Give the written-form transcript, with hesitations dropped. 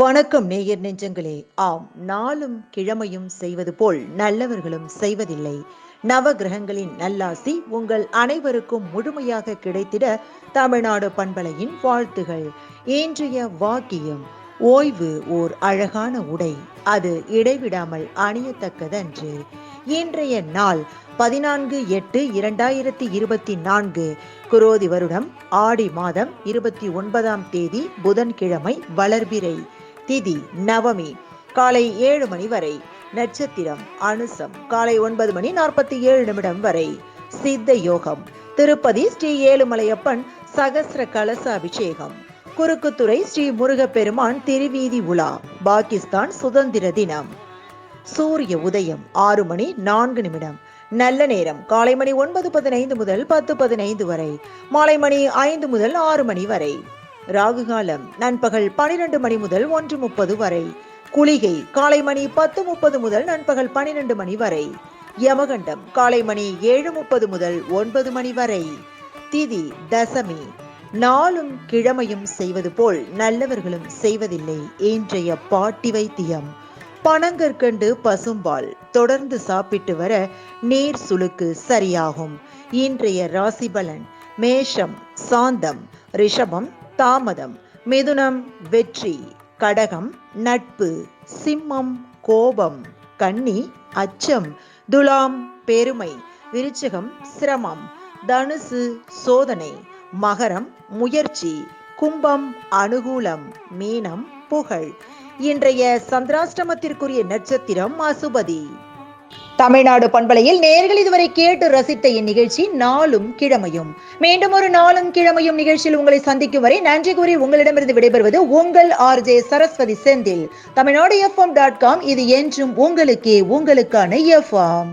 வணக்கம் நேயர் நெஞ்சங்களே. ஆம், நாளும் கிழமையும் செய்வது போல் நல்லவர்களும் செய்வதில்லை. நவ கிரகங்களின் நல்லாசி உங்கள் அனைவருக்கும் முழுமையாக கிடைத்திட தமிழ்நாடு பண்பலையின் வாழ்த்துகள். இன்றைய வாக்கியம்: ஓய்வு ஓர் அழகான உடை, அது இடைவிடாமல் அணியத்தக்கதன்று. இன்றைய நாள் 14/8/2024, குரோதி வருடம் ஆடி மாதம் 29ஆம் தேதி புதன்கிழமை, வளர்பிறை, திதி நவமி, காலை 7 மணி வரை. நட்சத்திரம் அனுசம், காலை 9:47 வரை. சித்த யோகம்: திருப்பதி ஸ்ரீ ஏழுமலையப்பன் சகஸ்ர கலச அபிஷேகம். குறுக்குத்துறை ஸ்ரீ முருகப்பெருமான் திருவீதி உலா. பாகிஸ்தான் சுதந்திர தினம். சூரிய உதயம் 6:04. நல்ல நேரம் காலை மணி 9:15 முதல் 10:15 வரை. மாலை மணி 5 முதல் 6 மணி வரை. ராகு காலம் நண்பகல் 12 மணி முதல் 1:30 வரை. குளிகை காலை மணி 10:30 முதல் நண்பகல் 12 மணி வரை. யமகண்டம் காலை மணி 7:30 முதல் 9 மணி வரை. திதி தசமி. நாளும் கிழமையும் செய்வது போல் நல்லவர்களும் செய்வதில்லை. இன்றைய பாட்டி வைத்தியம்: பனங்கற்கண்டு பசும்பால் தொடர்ந்து சாப்பிட்டு வர நீர் சுளுக்கு சரியாகும். இன்றைய ராசி பலன்: மேஷம் சாந்தம், ரிஷபம் தாமதம், மிதுனம் வெற்றி, கடகம் நட்பு, சிம்மம் கோபம், கன்னி அச்சம், துலாம் பெருமை, விருச்சிகம் சிரமம், தனுசு சோதனை, மகரம் முயற்சி, கும்பம் அனுகூலம், மீனம் புகழ். இன்றைய சந்திராஷ்டமத்திற்குரிய நட்சத்திரம் அசுபதி. தமிழ்நாடு பண்பலையில் நேயர்கள் இதுவரை கேட்டு ரசித்த இந்நிகழ்ச்சி நாளும் கிழமையும். மீண்டும் ஒரு நாளும் கிழமையும் நிகழ்ச்சியில் உங்களை சந்திக்கும் வரை நன்றி கூறி உங்களிடமிருந்து விடைபெறுவது உங்கள் RJ சரஸ்வதி செந்தில். தமிழ்நாடு FM.com, இது என்றும் உங்களுக்கே, உங்களுக்கான FM.